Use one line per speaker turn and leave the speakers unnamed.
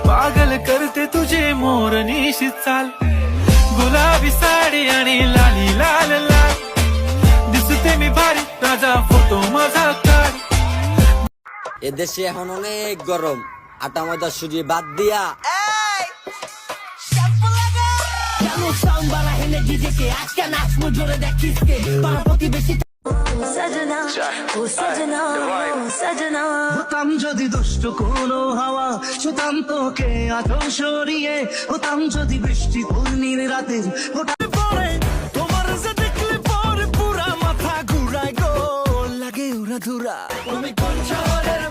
पागल करते तुझे मोरनीशी चाल, गुलाबी साडी आणि लाली लाल लाल, दिसते मी भारी राजा फोटो माझा काढ।
এদেশে এখন অনেক গরম, আটা ময়দা সুজি বাদ দিয়া
হতাম যদি দুষ্ট কোনো হাওয়া, ছুতাম তোকে আঁচল সরিয়ে, হতাম যদি বৃষ্টি পূর্ণির রাতের পরে, তোমার যে দেখলে পরে পুরা মাথা ঘুরায় গো, লাগে উড়া ধুরা। তুমি কোন শহরের